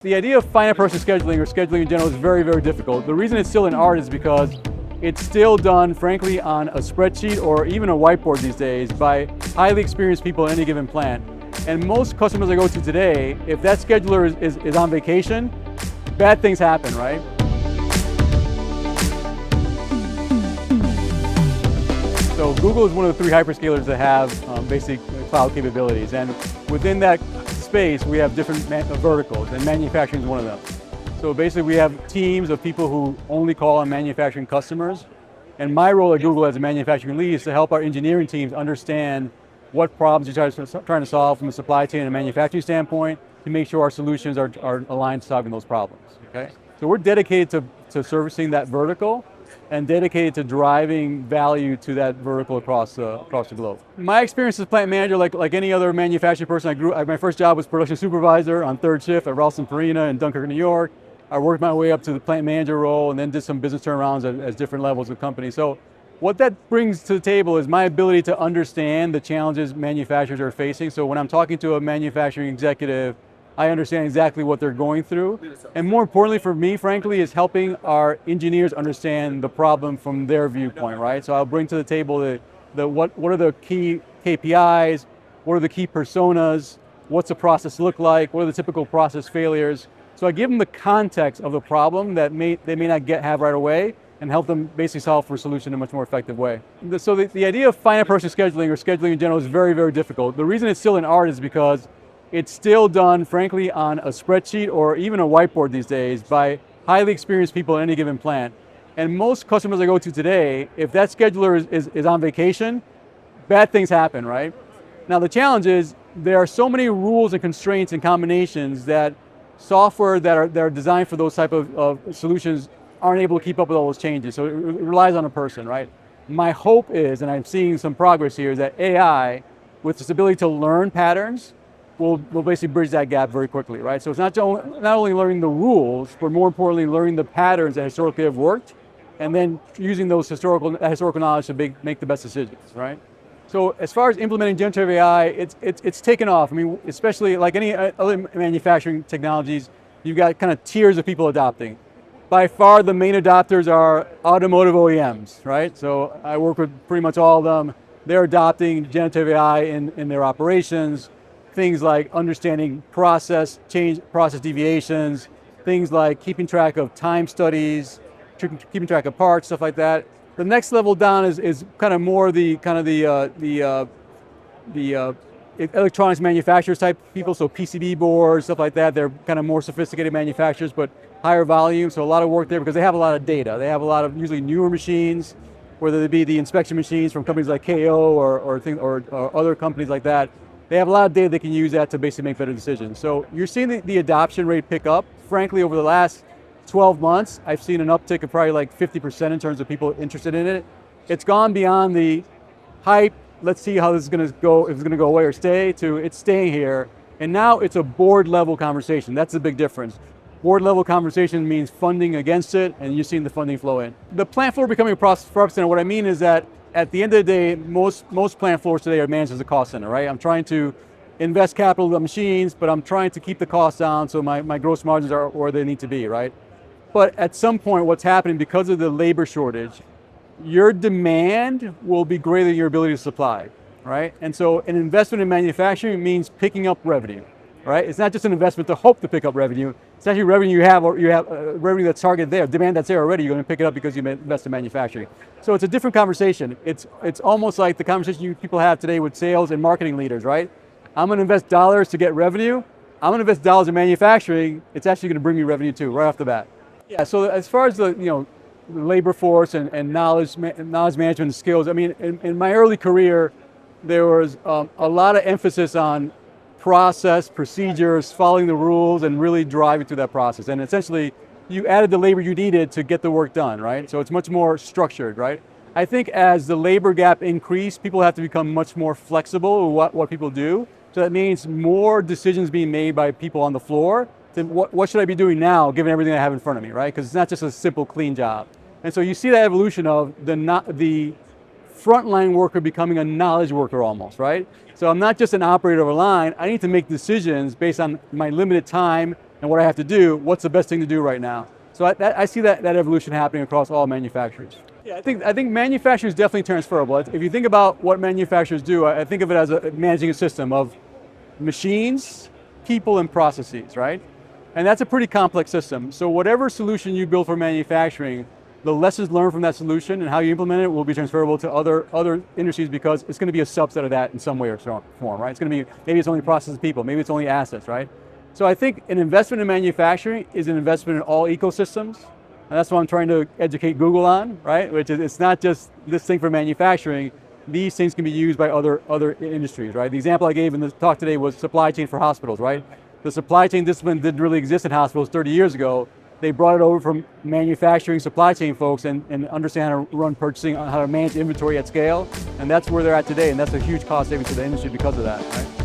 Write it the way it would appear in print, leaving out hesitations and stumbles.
The idea of finite person scheduling or scheduling in general is very, very difficult. The reason it's still an art is because it's still done, frankly, on a spreadsheet or even a whiteboard these days by highly experienced people in any given plant. And most customers I go to today, if that scheduler is on vacation, bad things happen, right? So Google is one of the three hyperscalers that have basic cloud capabilities. And within that space, we have different verticals, and manufacturing is one of them. So basically we have teams of people who only call on manufacturing customers. And my role at Google as a manufacturing lead is to help our engineering teams understand what problems you're trying to solve from a supply chain and manufacturing standpoint to make sure our solutions are aligned to solving those problems, okay? So we're dedicated to servicing that vertical and dedicated to driving value to that vertical across the globe. My experience as plant manager, like any other manufacturing person, my first job was production supervisor on third shift at Ralston Farina in Dunkirk, New York. I worked my way up to the plant manager role and then did some business turnarounds at different levels of the company. So what that brings to the table is my ability to understand the challenges manufacturers are facing. So when I'm talking to a manufacturing executive, I understand exactly what they're going through. And more importantly for me, frankly, is helping our engineers understand the problem from their viewpoint, right? So I'll bring to the table what are the key KPIs, what are the key personas, what's the process look like, what are the typical process failures. So I give them the context of the problem that they may not have right away and help them basically solve for a solution in a much more effective way. So the idea of finite person scheduling or scheduling in general is very, very difficult. The reason it's still an art is because it's still done, frankly, on a spreadsheet or even a whiteboard these days by highly experienced people in any given plant. And most customers I go to today, if that scheduler is on vacation, bad things happen, right? Now the challenge is there are so many rules and constraints and combinations that software that are designed for those type of solutions aren't able to keep up with all those changes. So it relies on a person, right? My hope is, and I'm seeing some progress here, is that AI, with this ability to learn patterns, will basically bridge that gap very quickly, right? So it's not only learning the rules, but more importantly, learning the patterns that historically have worked, and then using those historical knowledge to make the best decisions, right? So as far as implementing generative AI, it's taken off. I mean, especially like any other manufacturing technologies, you've got kind of tiers of people adopting. By far, the main adopters are automotive OEMs, right? So I work with pretty much all of them. They're adopting generative AI in their operations. Things like understanding process deviations, things like keeping track of time studies, keeping track of parts, stuff like that. The next level down is kind of more the electronics manufacturers type people, so PCB boards, stuff like that. They're kind of more sophisticated manufacturers, but higher volume, so a lot of work there because they have a lot of data. They have a lot of usually newer machines, whether they be the inspection machines from companies like KO or other companies like that. They have a lot of data they can use that to basically make better decisions. So you're seeing the adoption rate pick up. Frankly, over the last 12 months, I've seen an uptick of probably like 50% in terms of people interested in it. It's gone beyond the hype, let's see how this is going to go, if it's going to go away or stay, to it's staying here. And now it's a board level conversation. That's the big difference. Board level conversation means funding against it, and you're seeing the funding flow in. The plant floor becoming a profit center, what I mean is that at the end of the day, most plant floors today are managed as a cost center, right? I'm trying to invest capital in the machines, but I'm trying to keep the costs down so my gross margins are where they need to be, right? But at some point, what's happening because of the labor shortage, your demand will be greater than your ability to supply, right? And so an investment in manufacturing means picking up revenue, right? It's not just an investment to hope to pick up revenue. It's actually revenue you have revenue that's targeted there, demand that's there already, you're going to pick it up because you invest in manufacturing. So it's a different conversation. It's almost like the conversation people have today with sales and marketing leaders, right? I'm going to invest dollars to get revenue. I'm going to invest dollars in manufacturing. It's actually going to bring me revenue too, right off the bat. Yeah, so as far as the labor force and knowledge management and skills, I mean, in my early career, there was a lot of emphasis on process, procedures, following the rules, and really driving through that process. And essentially, you added the labor you needed to get the work done, right? So it's much more structured, right? I think as the labor gap increased, people have to become much more flexible with what people do. So that means more decisions being made by people on the floor. To what should I be doing now, given everything I have in front of me, right? Because it's not just a simple, clean job. And so you see that evolution of the frontline worker becoming a knowledge worker almost, right? So I'm not just an operator of a line, I need to make decisions based on my limited time and what I have to do, what's the best thing to do right now? So I see that evolution happening across all manufacturers. Yeah, I think manufacturing is definitely transferable. If you think about what manufacturers do, I think of it as managing a system of machines, people, and processes, right? And that's a pretty complex system. So whatever solution you build for manufacturing, the lessons learned from that solution and how you implement it will be transferable to other industries, because it's going to be a subset of that in some way or form, right? It's going to be, maybe it's only processes, people, maybe it's only assets, right? So I think an investment in manufacturing is an investment in all ecosystems, and that's what I'm trying to educate Google on, right? Which is, it's not just this thing for manufacturing. These things can be used by other industries, right? The example I gave in the talk today was supply chain for hospitals, right? The supply chain discipline didn't really exist in hospitals 30 years ago. They brought it over from manufacturing supply chain folks and understand how to run purchasing, how to manage inventory at scale, and that's where they're at today, and that's a huge cost savings to the industry because of that, right?